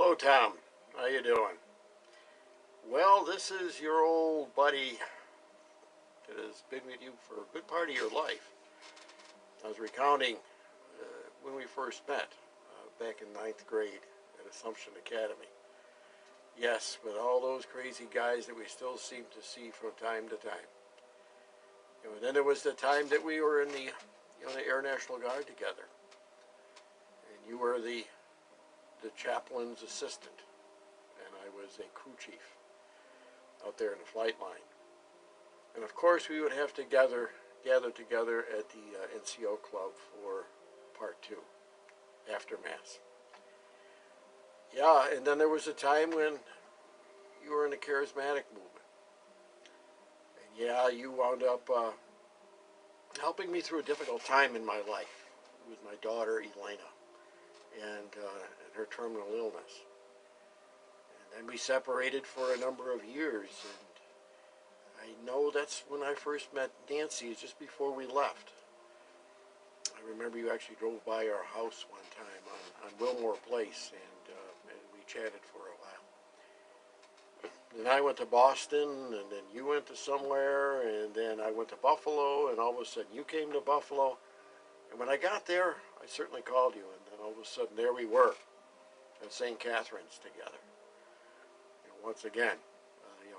Hello, Tom. How you doing? Well, this is your old buddy that has been with you for a good part of your life. I was recounting when we first met back in ninth grade at Assumption Academy. Yes, with all those crazy guys that we still seem to see from time to time. And then there was the time that we were in the Air National Guard together, and you were the chaplain's assistant, and I was a crew chief out there in the flight line. And of course, we would have to gather together at the NCO club for part 2 after Mass. Yeah, and then there was a time when you were in the charismatic movement. And yeah, you wound up helping me through a difficult time in my life with my daughter, Elena, and her terminal illness. And then we separated for a number of years, and I know that's when I first met Nancy, just before we left. I remember you actually drove by our house one time on Wilmore Place, and we chatted for a while. Then I went to Boston, and then you went to somewhere, and then I went to Buffalo, and all of a sudden you came to Buffalo. And when I got there, I certainly called you, and then all of a sudden there we were at St. Catherine's together. Once again,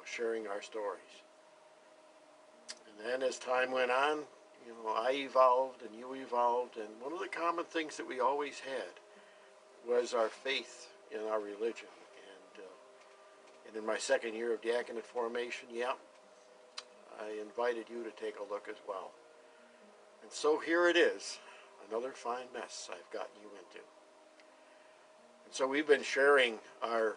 sharing our stories. And then as time went on, I evolved and you evolved, and one of the common things that we always had was our faith in our religion. And in my second year of diaconate formation, I invited you to take a look as well. And so here it is, another fine mess I've gotten you into. And so we've been sharing our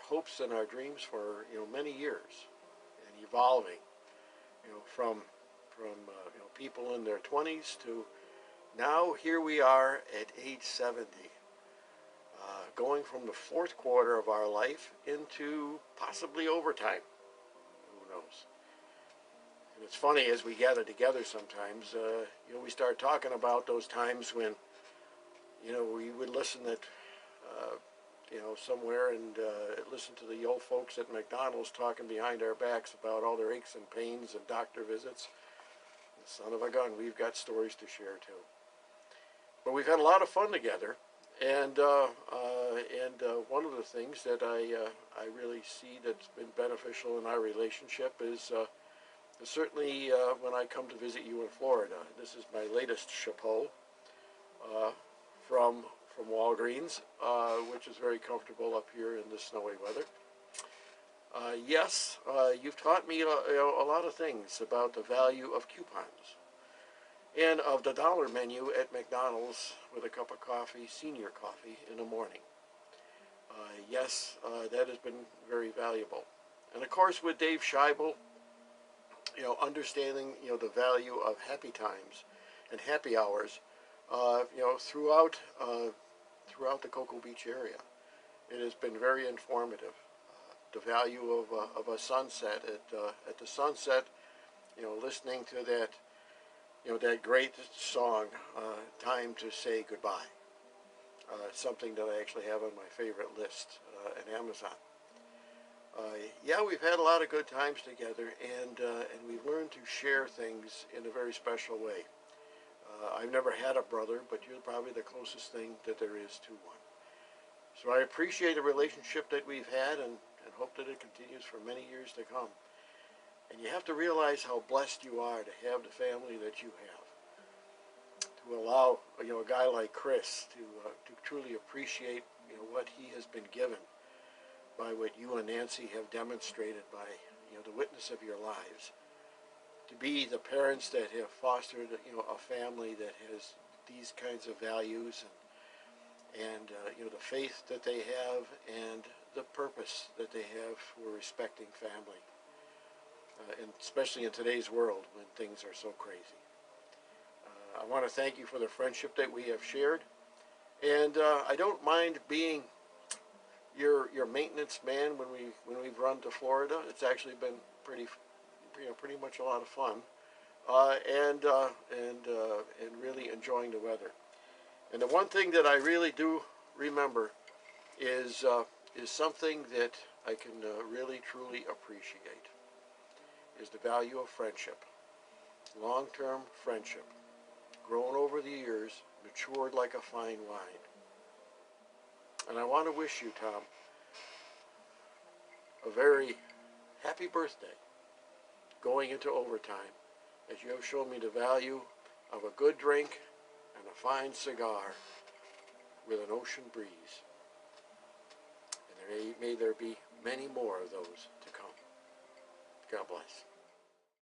hopes and our dreams for many years, and evolving, from people in their 20s to now here we are at age 70, going from the fourth quarter of our life into possibly overtime. Who knows? And it's funny, as we gather together sometimes, we start talking about those times when we would listen at somewhere and listen to the old folks at McDonald's talking behind our backs about all their aches and pains and doctor visits. And son of a gun, we've got stories to share too. But we've had a lot of fun together, and one of the things that I really see that's been beneficial in our relationship is certainly when I come to visit you in Florida. This is my latest chapeau from Walgreens, which is very comfortable up here in this snowy weather. Yes, you've taught me a lot of things about the value of coupons and of the dollar menu at McDonald's with a cup of coffee, senior coffee, in the morning. Yes, that has been very valuable. And of course, with Dave Scheibel, understanding the value of happy times and happy hours, throughout the Cocoa Beach area. It has been very informative. The value of a sunset at the sunset, listening to that great song, "Time to Say Goodbye." Something that I actually have on my favorite list at Amazon. We've had a lot of good times together, and we've learned to share things in a very special way. I've never had a brother, but you're probably the closest thing that there is to one. So I appreciate the relationship that we've had, and hope that it continues for many years to come. And you have to realize how blessed you are to have the family that you have, to allow a guy like Chris to truly appreciate what he has been given by what you and Nancy have demonstrated by the witness of your lives. To be the parents that have fostered a family that has these kinds of values, and the faith that they have, and the purpose that they have for respecting family, and especially in today's world when things are so crazy. I want to thank you for the friendship that we have shared, and I don't mind being your maintenance man when we've run to Florida. It's actually been pretty much a lot of fun, and really enjoying the weather. And the one thing that I really do remember is something that I can really truly appreciate, is the value of friendship. Long-term friendship, grown over the years, matured like a fine wine. And I want to wish you, Tom, a very happy birthday going into overtime, as you have shown me the value of a good drink and a fine cigar with an ocean breeze. And may there be many more of those to come. God bless.